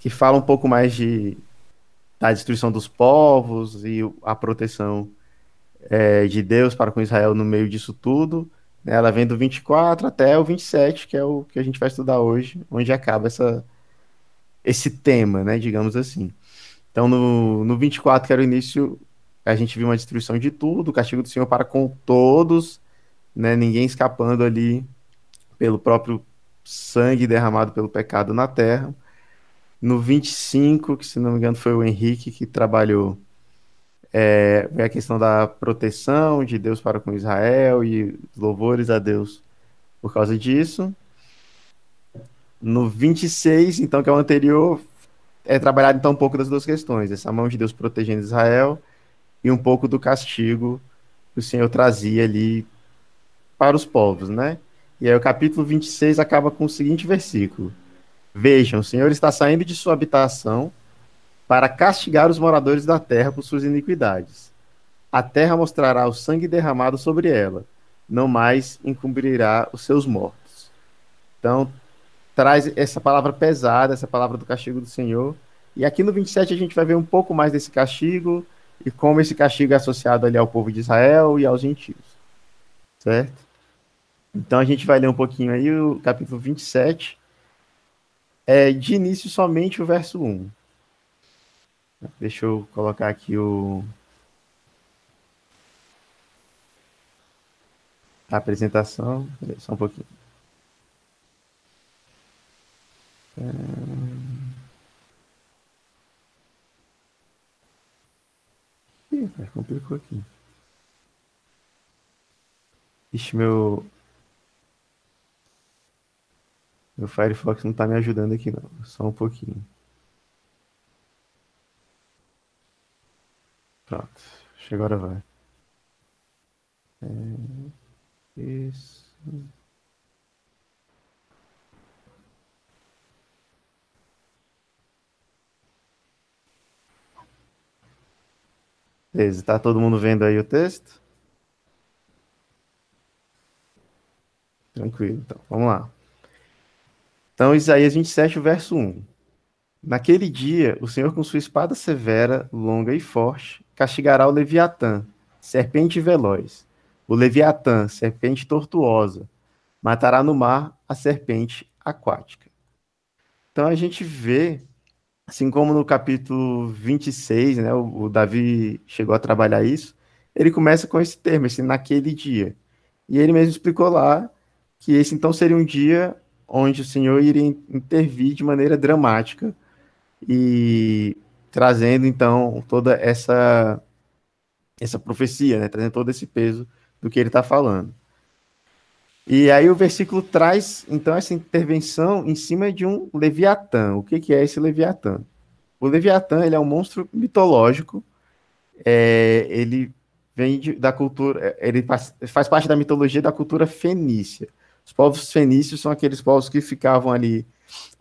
que fala um pouco mais da destruição dos povos e a proteção de Deus para com Israel no meio disso tudo. Né? Ela vem do 24 até o 27, que é o que a gente vai estudar hoje, onde acaba esse tema, né, digamos assim. Então, no 24, que era o início, a gente viu uma destruição de tudo, o castigo do Senhor para com todos, né, ninguém escapando ali pelo próprio sangue derramado pelo pecado na terra. No 25, que se não me engano foi o Henrique que trabalhou, é a questão da proteção de Deus para com Israel e louvores a Deus por causa disso. No 26, então, que é o anterior, é trabalhado então um pouco das duas questões, essa mão de Deus protegendo Israel e um pouco do castigo que o Senhor trazia ali para os povos, né? E aí o capítulo 26 acaba com o seguinte versículo: Vejam, o Senhor está saindo de sua habitação para castigar os moradores da terra por suas iniquidades. A terra mostrará o sangue derramado sobre ela, não mais encobrirá os seus mortos. Então, traz essa palavra pesada, essa palavra do castigo do Senhor. E aqui no 27 a gente vai ver um pouco mais desse castigo e como esse castigo é associado ali ao povo de Israel e aos gentios, certo? Então a gente vai ler um pouquinho aí o capítulo 27, de início somente o verso 1. Deixa eu colocar aqui a apresentação, só um pouquinho. Ih, complicou aqui. Ixi, meu Firefox não tá me ajudando aqui não, só um pouquinho. Pronto, acho que agora vai. Isso. Beleza, tá todo mundo vendo aí o texto? Tranquilo, então, vamos lá. Então, Isaías 27, o verso 1. Naquele dia, o Senhor com sua espada severa, longa e forte, castigará o Leviatã, serpente veloz. O Leviatã, serpente tortuosa, matará no mar a serpente aquática. Então a gente vê, assim como no capítulo 26, né, o Davi chegou a trabalhar isso, ele começa com esse termo, esse naquele dia. E ele mesmo explicou lá que esse então seria um dia onde o Senhor iria intervir de maneira dramática e trazendo então toda essa profecia, né? Trazendo todo esse peso do que ele está falando. E aí o versículo traz então essa intervenção em cima de um Leviatã. O que é esse Leviatã? O Leviatã ele é um monstro mitológico. Ele vem da cultura, ele faz parte da mitologia da cultura fenícia. Os povos fenícios são aqueles povos que ficavam ali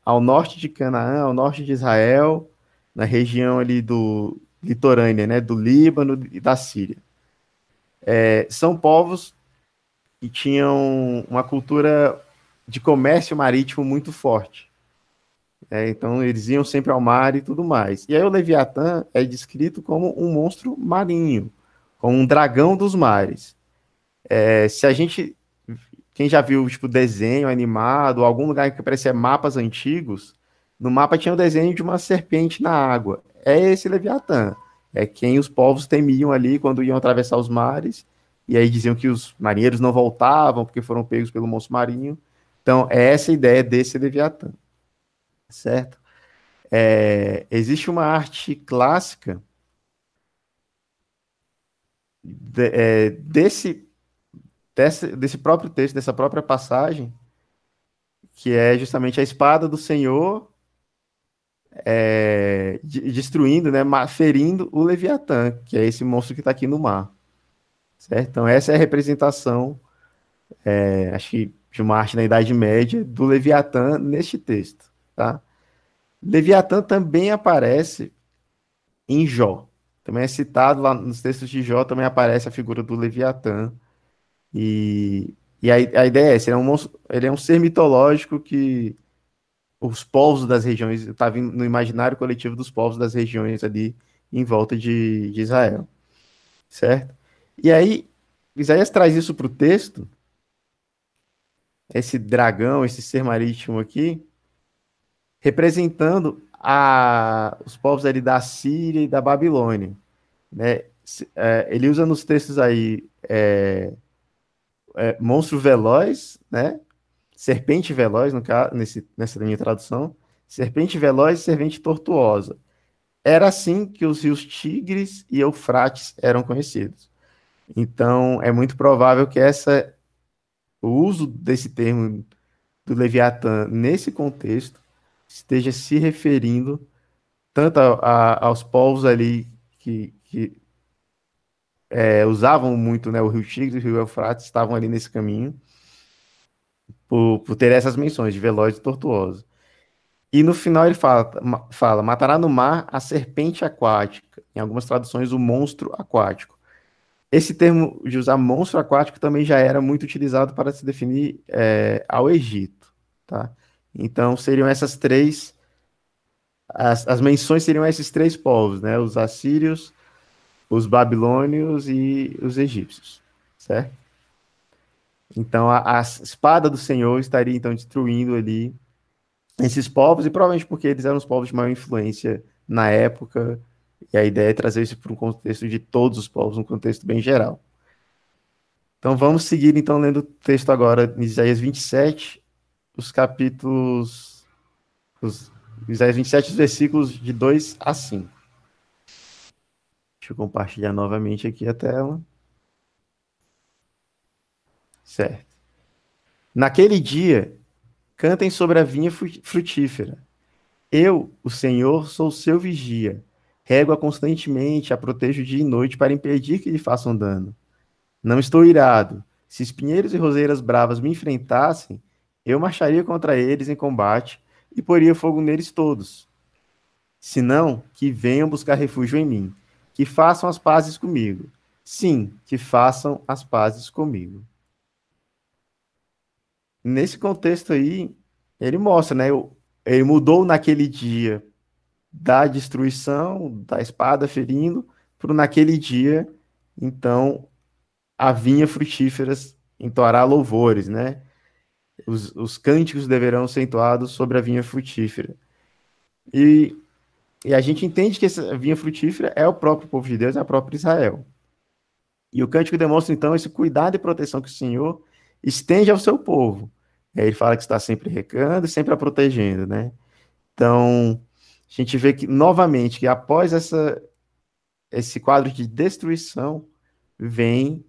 ao norte de Canaã, ao norte de Israel, na região ali do litorânea, né, do Líbano e da Síria. São povos que tinham uma cultura de comércio marítimo muito forte. Então eles iam sempre ao mar e tudo mais. E aí o Leviatã é descrito como um monstro marinho, como um dragão dos mares. Se a gente, quem já viu tipo desenho animado, algum lugar que parecia mapas antigos, no mapa tinha o desenho de uma serpente na água. É esse Leviatã. É quem os povos temiam ali quando iam atravessar os mares. E aí diziam que os marinheiros não voltavam porque foram pegos pelo monstro marinho. Então, é essa a ideia desse Leviatã, certo? Existe uma arte clássica desse próprio texto, dessa própria passagem, que é justamente a espada do Senhor destruindo, né, ferindo o Leviatã, que é esse monstro que está aqui no mar, certo? Então essa é a representação, acho que de uma arte na Idade Média do Leviatã neste texto, tá? Leviatã também aparece em Jó, também é citado lá nos textos de Jó, também aparece a figura do Leviatã e a ideia é essa, ele é um ser mitológico que os povos das regiões, estava no imaginário coletivo dos povos das regiões ali em volta de Israel, certo? E aí, Isaías traz isso para o texto, esse dragão, esse ser marítimo aqui, representando os povos ali da Síria e da Babilônia, né? Ele usa nos textos aí monstro veloz, né? Serpente veloz, no caso, nessa minha tradução, serpente veloz e serpente tortuosa. Era assim que os rios Tigres e Eufrates eram conhecidos. Então, é muito provável que o uso desse termo do Leviatã nesse contexto esteja se referindo tanto aos povos ali que usavam muito, né, o rio Tigre e o rio Eufrates, estavam ali nesse caminho, por ter essas menções de veloz e tortuoso. E no final ele fala: matará no mar a serpente aquática. Em algumas traduções, o monstro aquático. Esse termo de usar monstro aquático também já era muito utilizado para se definir ao Egito, tá? Então seriam as menções seriam esses três povos, né? Os assírios, os babilônios e os egípcios, certo? Então a espada do Senhor estaria então destruindo ali esses povos, e provavelmente porque eles eram os povos de maior influência na época, e a ideia é trazer isso para um contexto de todos os povos, um contexto bem geral. Então vamos seguir então lendo o texto agora em Isaías 27, os capítulos, os, Isaías 27, os versículos de 2 a 5. Deixa eu compartilhar novamente aqui a tela. Certo. Naquele dia, cantem sobre a vinha frutífera. Eu, o Senhor, sou seu vigia. Rego-a constantemente, a protejo dia e noite para impedir que lhe façam dano. Não estou irado. Se espinheiros e roseiras bravas me enfrentassem, eu marcharia contra eles em combate e poria fogo neles todos. Se não, que venham buscar refúgio em mim, que façam as pazes comigo. Sim, que façam as pazes comigo. Nesse contexto aí, ele mostra, né? Ele mudou naquele dia da destruição, da espada ferindo, para naquele dia, então, a vinha frutíferas entoará louvores, né? Os cânticos deverão ser entoados sobre a vinha frutífera. E, e a gente entende que essa vinha frutífera é o próprio povo de Deus, é a própria Israel. E o cântico demonstra, então, esse cuidado e proteção que o Senhor estende ao seu povo. E aí ele fala que está sempre recando e sempre a protegendo, né? Então, a gente vê que, novamente, que após esse quadro de destruição, vem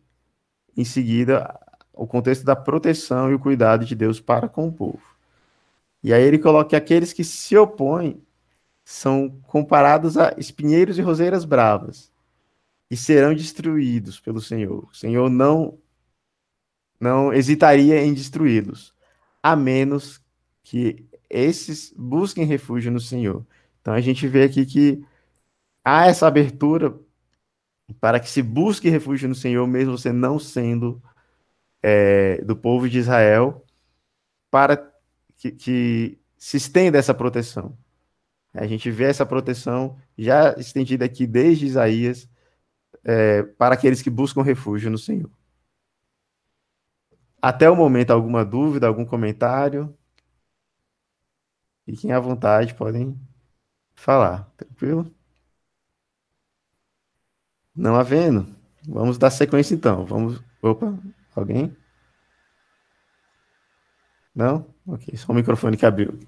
em seguida o contexto da proteção e o cuidado de Deus para com o povo. E aí ele coloca que aqueles que se opõem são comparados a espinheiros e roseiras bravas e serão destruídos pelo Senhor. O Senhor não hesitaria em destruí-los, a menos que esses busquem refúgio no Senhor. Então a gente vê aqui que há essa abertura para que se busque refúgio no Senhor, mesmo você não sendo do povo de Israel, para que se estenda essa proteção. A gente vê essa proteção já estendida aqui desde Isaías para aqueles que buscam refúgio no Senhor. Até o momento, alguma dúvida, algum comentário? Fiquem à vontade, podem falar. Tranquilo? Não havendo? Vamos dar sequência então. Vamos. Opa, alguém? Não? Ok, só o microfone que abriu.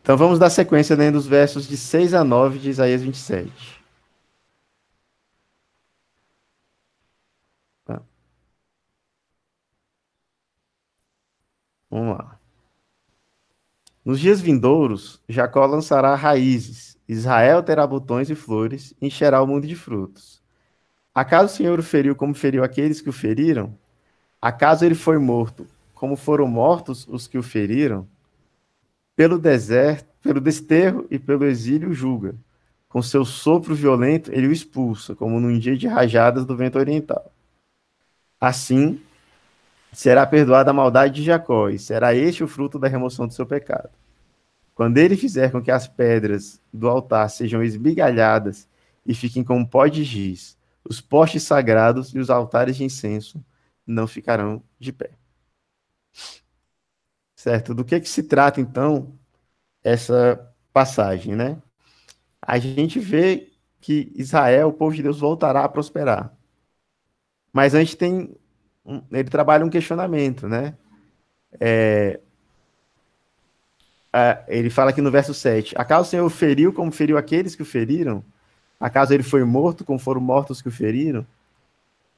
Então vamos dar sequência lendo os versos de 6 a 9 de Isaías 27. Tá, vamos lá. Nos dias vindouros, Jacó lançará raízes, Israel terá botões e flores, encherá o mundo de frutos. Acaso o Senhor o feriu como feriu aqueles que o feriram? Acaso ele foi morto como foram mortos os que o feriram? Pelo deserto, pelo desterro e pelo exílio julga. Com seu sopro violento ele o expulsa, como num dia de rajadas do vento oriental. Assim será perdoada a maldade de Jacó, e será este o fruto da remoção do seu pecado. quando ele fizer com que as pedras do altar sejam esmigalhadas e fiquem como pó de giz, os postes sagrados e os altares de incenso não ficarão de pé. Certo? Do que se trata, então, essa passagem, né? A gente vê que Israel, o povo de Deus, voltará a prosperar. Mas antes tem. Ele trabalha um questionamento, né? Ele fala aqui no verso 7: Acaso o Senhor o feriu como feriu aqueles que o feriram? Acaso ele foi morto como foram mortos os que o feriram?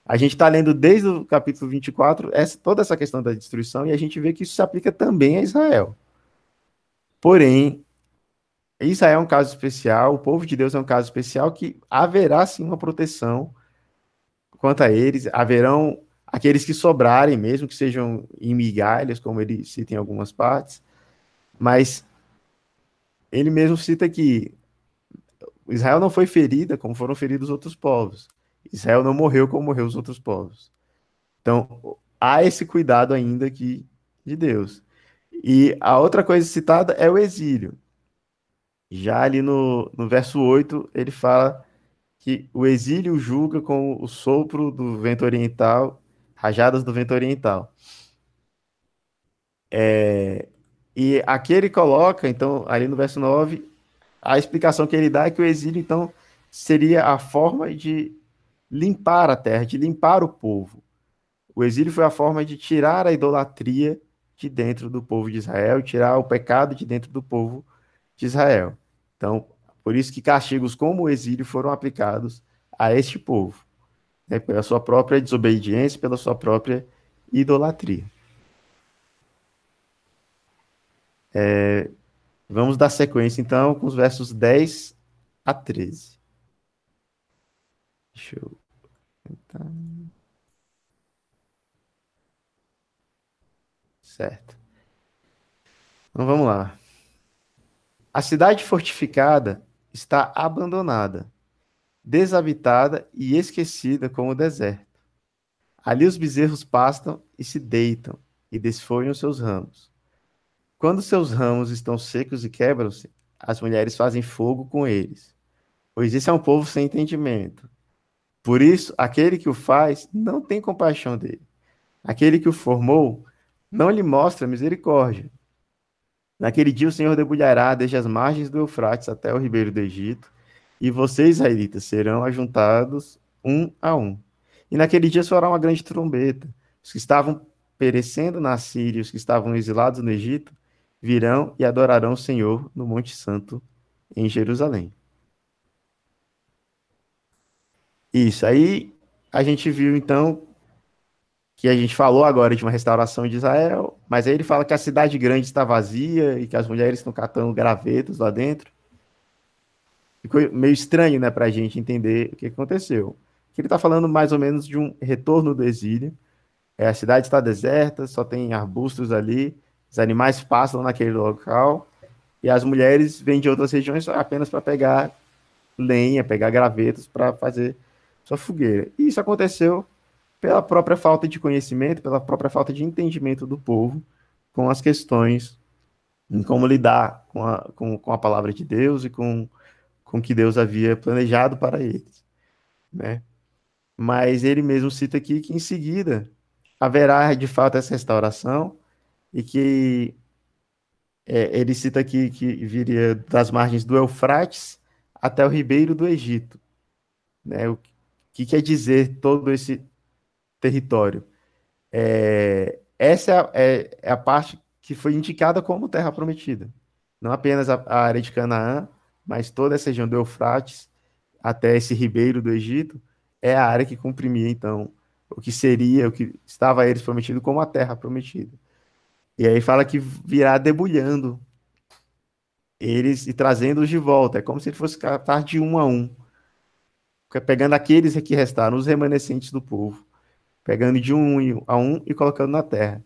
A gente está lendo desde o capítulo 24 toda essa questão da destruição e a gente vê que isso se aplica também a Israel. Porém, Israel é um caso especial, o povo de Deus é um caso especial que haverá sim uma proteção quanto a eles, haverão aqueles que sobrarem, mesmo que sejam em migalhas, como ele cita em algumas partes, mas ele mesmo cita que Israel não foi ferida como foram feridos outros povos. Israel não morreu como morreu os outros povos. Então, há esse cuidado ainda aqui de Deus. E a outra coisa citada é o exílio. Já ali no verso 8 ele fala que o exílio julga com o sopro do vento oriental, rajadas do vento oriental. E aqui ele coloca, então, ali no verso 9 a explicação que ele dá é que o exílio, então, seria a forma de limpar a terra, de limpar o povo. O exílio foi a forma de tirar a idolatria de dentro do povo de Israel, tirar o pecado de dentro do povo de Israel. Então, por isso que castigos como o exílio foram aplicados a este povo, né, pela sua própria desobediência, pela sua própria idolatria. Vamos dar sequência, então, com os versos 10 a 13. Deixa eu. Tá, certo. Então vamos lá. A cidade fortificada está abandonada, desabitada e esquecida como o deserto. Ali os bezerros pastam e se deitam e desfolham seus ramos. Quando seus ramos estão secos e quebram-se, as mulheres fazem fogo com eles, pois esse é um povo sem entendimento. Por isso, aquele que o faz não tem compaixão dele. Aquele que o formou não lhe mostra misericórdia. Naquele dia o Senhor debulhará desde as margens do Eufrates até o ribeiro do Egito, e vocês, israelitas, serão ajuntados um a um. E naquele dia soará uma grande trombeta. Os que estavam perecendo na Síria, os que estavam exilados no Egito, virão e adorarão o Senhor no Monte Santo em Jerusalém. Isso aí a gente viu então que a gente falou agora de uma restauração de Israel, mas aí ele fala que a cidade grande está vazia e que as mulheres estão catando gravetos lá dentro. Ficou meio estranho, né, para a gente entender o que aconteceu. Que ele está falando mais ou menos de um retorno do exílio. A cidade está deserta, só tem arbustos ali, os animais passam naquele local e as mulheres vêm de outras regiões apenas para pegar lenha, pegar gravetos para fazer sua fogueira. E isso aconteceu pela própria falta de conhecimento, pela própria falta de entendimento do povo com as questões em como lidar com a palavra de Deus e com o que Deus havia planejado para eles, né? Mas ele mesmo cita aqui que em seguida haverá de fato essa restauração e que ele cita aqui que viria das margens do Eufrates até o ribeiro do Egito, né? O que quer dizer todo esse território? Essa é a parte que foi indicada como terra prometida. Não apenas a área de Canaã, mas toda essa região do Eufrates até esse ribeiro do Egito é a área que comprimia, então, o que seria, o que estava a eles prometido como a terra prometida. E aí fala que virá debulhando eles e trazendo-os de volta. É como se ele fosse catar de um a um, pegando aqueles que restaram, os remanescentes do povo, pegando de um a um e colocando na terra.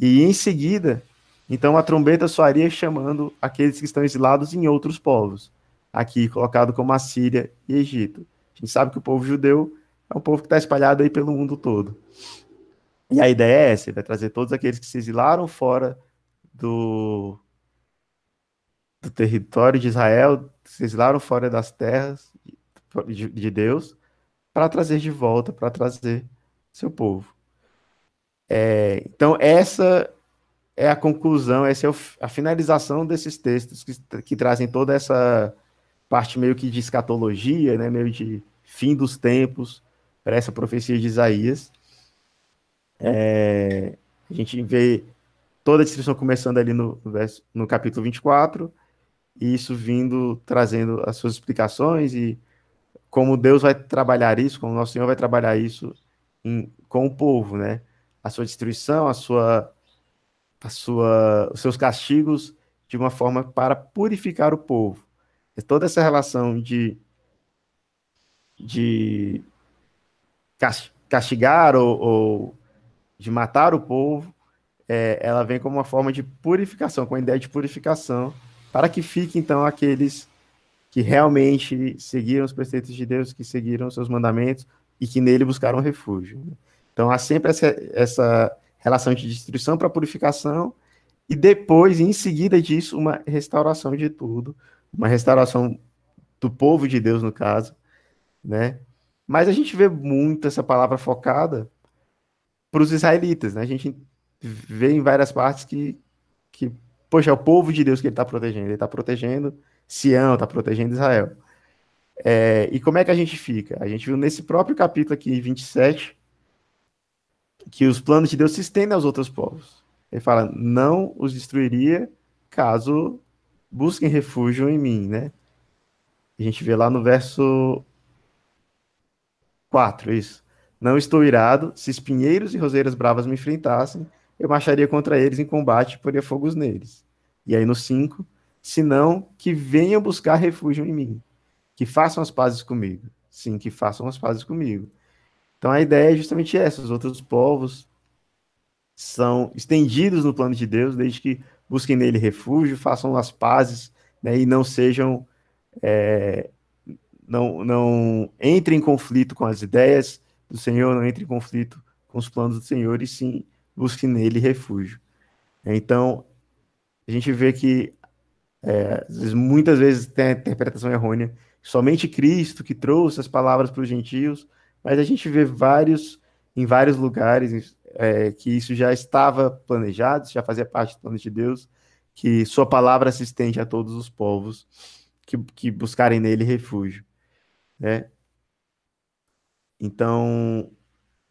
E em seguida, então a trombeta soaria chamando aqueles que estão exilados em outros povos, aqui colocado como a Síria e Egito. A gente sabe que o povo judeu é um povo que está espalhado aí pelo mundo todo. E a ideia é essa, ele vai trazer todos aqueles que se exilaram fora do, do território de Israel, se exilaram fora das terras de Deus, para trazer de volta, para trazer seu povo. Então, essa é a conclusão, essa é a finalização desses textos que trazem toda essa parte meio que de escatologia, né, meio de fim dos tempos, para essa profecia de Isaías. A gente vê toda a descrição começando ali no capítulo 24, e isso vindo, trazendo as suas explicações e como Deus vai trabalhar isso, como nosso Senhor vai trabalhar isso com o povo, né? A sua destruição, os seus castigos de uma forma para purificar o povo. E toda essa relação de castigar ou de matar o povo, ela vem como uma forma de purificação, com a ideia de purificação, para que fiquem então aqueles que realmente seguiram os preceitos de Deus, que seguiram os seus mandamentos e que nele buscaram refúgio. Então há sempre essa relação de destruição para purificação e depois, em seguida disso, uma restauração de tudo, uma restauração do povo de Deus, no caso, né? Mas a gente vê muito essa palavra focada para os israelitas, né? A gente vê em várias partes que, poxa, é o povo de Deus que ele está protegendo Sião, está protegendo Israel. E como é que a gente fica? A gente viu nesse próprio capítulo aqui, 27, que os planos de Deus se estendem aos outros povos. Ele fala, não os destruiria caso busquem refúgio em mim, né? A gente vê lá no verso 4, isso. Não estou irado, se espinheiros e roseiras bravas me enfrentassem, eu marcharia contra eles em combate e poria fogos neles. E aí no 5, se não, que venham buscar refúgio em mim, que façam as pazes comigo. Sim, que façam as pazes comigo. Então a ideia é justamente essa: os outros povos são estendidos no plano de Deus, desde que busquem nele refúgio, façam as pazes, né, e não sejam, não entrem em conflito com as ideias do Senhor, não entrem em conflito com os planos do Senhor, e sim busquem nele refúgio. Então a gente vê que muitas vezes tem a interpretação errônea, somente Cristo que trouxe as palavras para os gentios, mas a gente vê em vários lugares, que isso já estava planejado, já fazia parte do plano de Deus, que sua palavra se estende a todos os povos que buscarem nele refúgio, né? Então,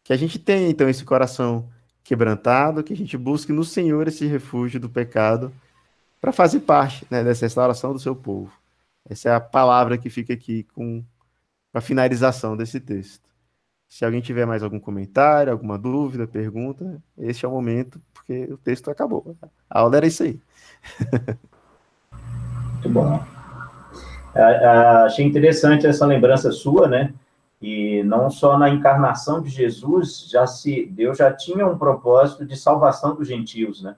que a gente tenha então esse coração quebrantado, que a gente busque no Senhor esse refúgio do pecado para fazer parte, né, dessa restauração do seu povo. Essa é a palavra que fica aqui com a finalização desse texto. Se alguém tiver mais algum comentário, alguma dúvida, pergunta, esse é o momento, porque o texto acabou. A aula era isso aí. Muito bom. Achei interessante essa lembrança sua, né? E não só na encarnação de Jesus, Deus já tinha um propósito de salvação dos gentios, né?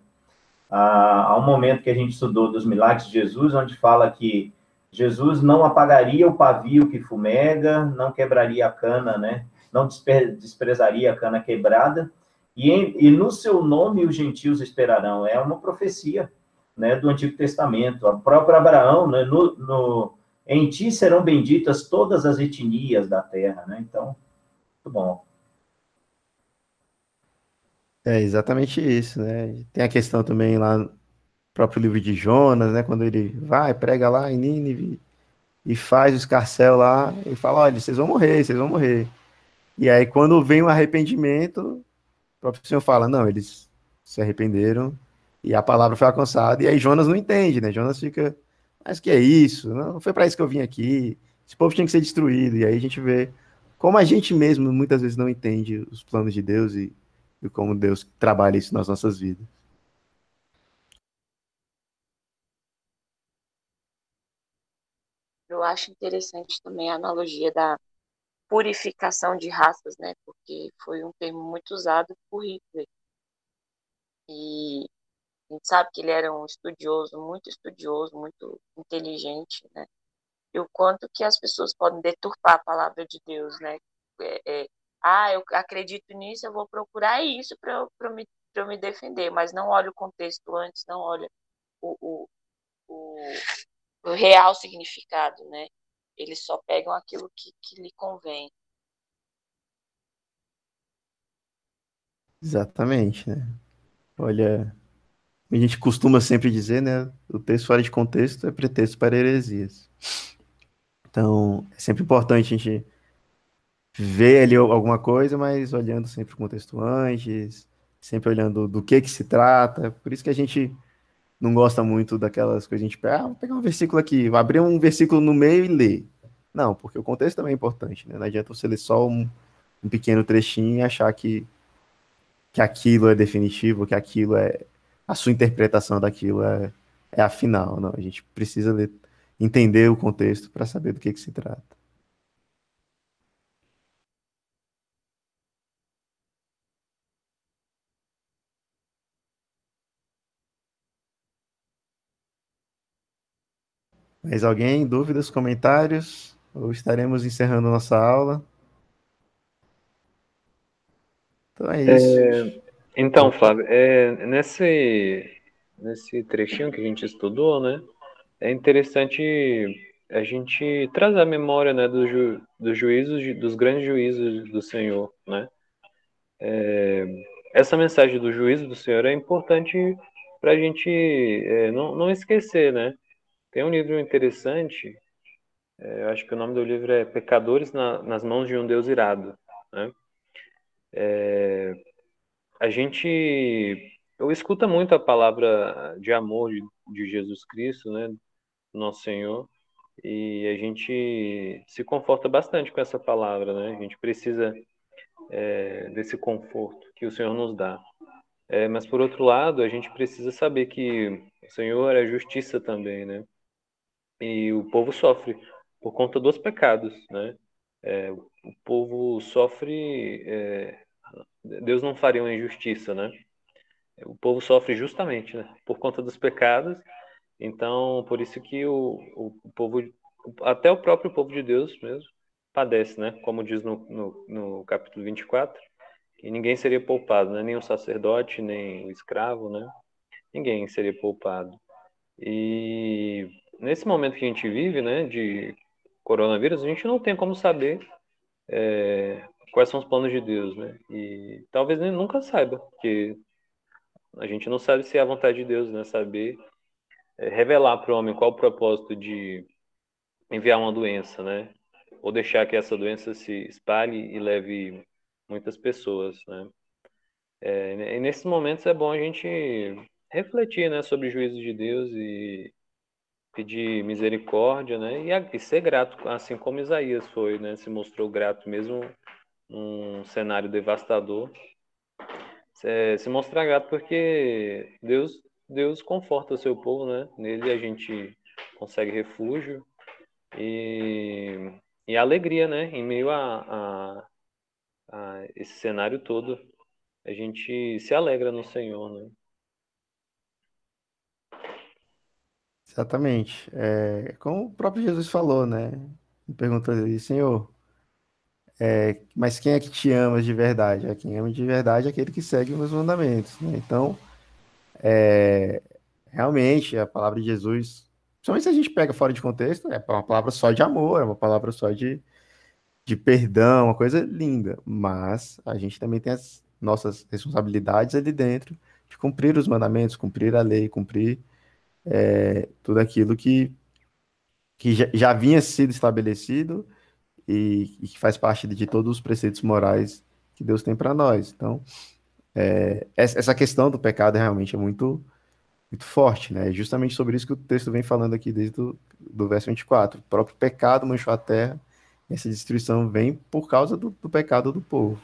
Há um momento que a gente estudou dos milagres de Jesus, onde fala que Jesus não apagaria o pavio que fumega, não quebraria a cana, né? Não desprezaria a cana quebrada, e no seu nome os gentios esperarão. É uma profecia, né, do Antigo Testamento. O próprio Abraão, né, em ti serão benditas todas as etnias da terra, né? Então, muito bom. É exatamente isso, né? Tem a questão também lá no próprio livro de Jonas, né? Quando ele vai, prega lá em Nínive e faz o escarcéu lá e fala: olha, vocês vão morrer, vocês vão morrer. E aí, quando vem o arrependimento, o próprio Senhor fala: não, eles se arrependeram e a palavra foi alcançada. E aí, Jonas não entende, né? Jonas fica: mas que é isso? Não foi para isso que eu vim aqui. Esse povo tinha que ser destruído. E aí, a gente vê como a gente mesmo muitas vezes não entende os planos de Deus e como Deus trabalha isso nas nossas vidas. Eu acho interessante também a analogia da purificação de raças, né? Porque foi um termo muito usado por Hitler. E a gente sabe que ele era um estudioso, muito inteligente, né? E o quanto que as pessoas podem deturpar a palavra de Deus, né? Eu acredito nisso, eu vou procurar isso para eu me defender, mas não olha o contexto antes, não olha o, o, real significado, né? Eles só pegam aquilo que lhe convém. Exatamente, né? Olha, a gente costuma sempre dizer, né? O texto fora de contexto é pretexto para heresias. Então, é sempre importante a gente ver ali alguma coisa, mas olhando sempre o contexto antes, sempre olhando do que se trata. Por isso que a gente não gosta muito daquelas coisas, a gente pega, vou pegar um versículo aqui, vou abrir um versículo no meio e ler. Não, porque o contexto também é importante, né? Não adianta você ler só um pequeno trechinho e achar que aquilo é definitivo, que aquilo é a sua interpretação daquilo é a final. Não, a gente precisa ler, entender o contexto para saber do que se trata. Mas alguém, dúvidas, comentários? Ou estaremos encerrando nossa aula? Então é isso. Então, Flávio, nesse trechinho que a gente estudou, né, é interessante a gente trazer a memória, né, dos juízos, dos grandes juízos do Senhor, né? Essa mensagem do juízo do Senhor é importante para a gente não esquecer, né? Tem um livro interessante, eu acho que o nome do livro é Pecadores nas Mãos de um Deus Irado, né? Eu escuto muito a palavra de amor de Jesus Cristo, né, nosso Senhor, e a gente se conforta bastante com essa palavra, né? A gente precisa desse conforto que o Senhor nos dá. Mas por outro lado, a gente precisa saber que o Senhor é justiça também, né? E o povo sofre por conta dos pecados, né? O povo sofre, Deus não faria uma injustiça, né? O povo sofre justamente, né, por conta dos pecados. Então, por isso que o povo, até o próprio povo de Deus mesmo, padece, né? Como diz no capítulo 24, que ninguém seria poupado, né? Nem o sacerdote, nem o escravo, né? Ninguém seria poupado. E nesse momento que a gente vive, né, de coronavírus, a gente não tem como saber quais são os planos de Deus, né? E talvez nem nunca saiba, porque a gente não sabe se é a vontade de Deus, né? Saber revelar para o homem qual o propósito de enviar uma doença, né? Ou deixar que essa doença se espalhe e leve muitas pessoas, né? E nesses momentos é bom a gente refletir, né, sobre o juízo de Deus e pedir misericórdia, né? E ser grato, assim como Isaías foi, né? Se mostrou grato mesmo num cenário devastador. Se mostrar grato porque Deus conforta o seu povo, né? Nele a gente consegue refúgio e, e alegria, né? Em meio a esse cenário todo, a gente se alegra no Senhor, né? Exatamente. É, como o próprio Jesus falou, né? Ele perguntou ali, Senhor, mas quem é que te ama de verdade? Quem ama de verdade é aquele que segue os meus mandamentos, né? Então, realmente, a palavra de Jesus, principalmente se a gente pega fora de contexto, é uma palavra só de amor, é uma palavra só de perdão, uma coisa linda. Mas a gente também tem as nossas responsabilidades ali dentro de cumprir os mandamentos, cumprir a lei, cumprir tudo aquilo que já vinha sido estabelecido e que faz parte de todos os preceitos morais que Deus tem para nós. Então, essa questão do pecado realmente é muito forte, né? É justamente sobre isso que o texto vem falando aqui desde do verso 24. O próprio pecado manchou a terra, e essa destruição vem por causa do pecado do povo,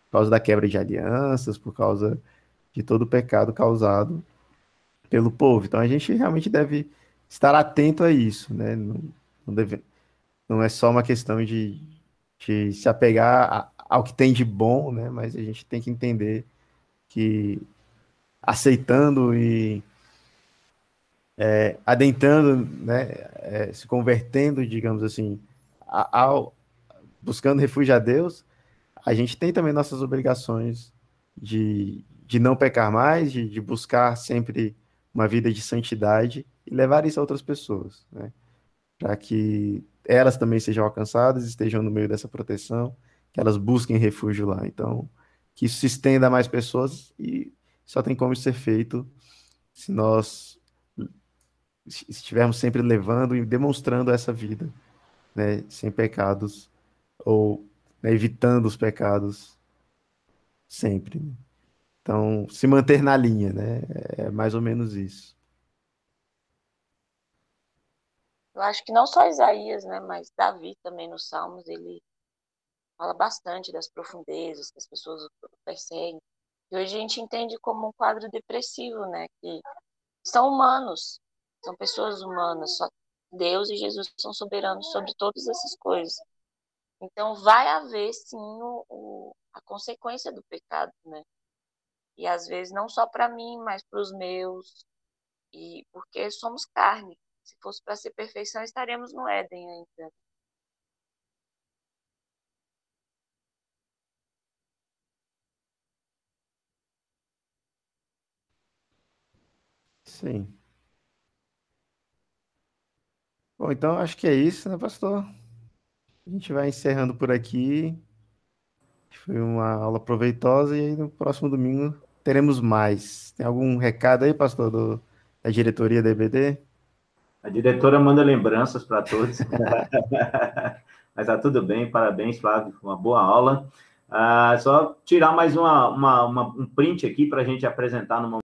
por causa da quebra de alianças, por causa de todo o pecado causado pelo povo. Então a gente realmente deve estar atento a isso, né? Não, não é só uma questão de se apegar ao que tem de bom, né? Mas a gente tem que entender que aceitando e adentrando, né, se convertendo, digamos assim, buscando refúgio a Deus, a gente tem também nossas obrigações de não pecar mais, de buscar sempre uma vida de santidade e levar isso a outras pessoas, né? para que elas também sejam alcançadas, estejam no meio dessa proteção, que elas busquem refúgio lá. Então, que isso se estenda a mais pessoas e só tem como isso ser feito se nós estivermos sempre levando e demonstrando essa vida, né, sem pecados ou, né, evitando os pecados sempre, né? Então, se manter na linha, né? É mais ou menos isso. Eu acho que não só Isaías, né, mas Davi também nos Salmos, ele fala bastante das profundezas que as pessoas o perseguem. E hoje a gente entende como um quadro depressivo, né, que são humanos, são pessoas humanas, só Deus e Jesus são soberanos sobre todas essas coisas. Então vai haver sim a consequência do pecado, né? E às vezes não só para mim, mas para os meus, e porque somos carne. Se fosse para ser perfeição, estaremos no Éden ainda. Sim. Bom, então acho que é isso, né, pastor? A gente vai encerrando por aqui. Foi uma aula proveitosa e aí no próximo domingo teremos mais. Tem algum recado aí, pastor, da diretoria da EBD? A diretora manda lembranças para todos. Mas tá tudo bem, parabéns, Flávio, foi uma boa aula. Só tirar mais um print aqui para a gente apresentar no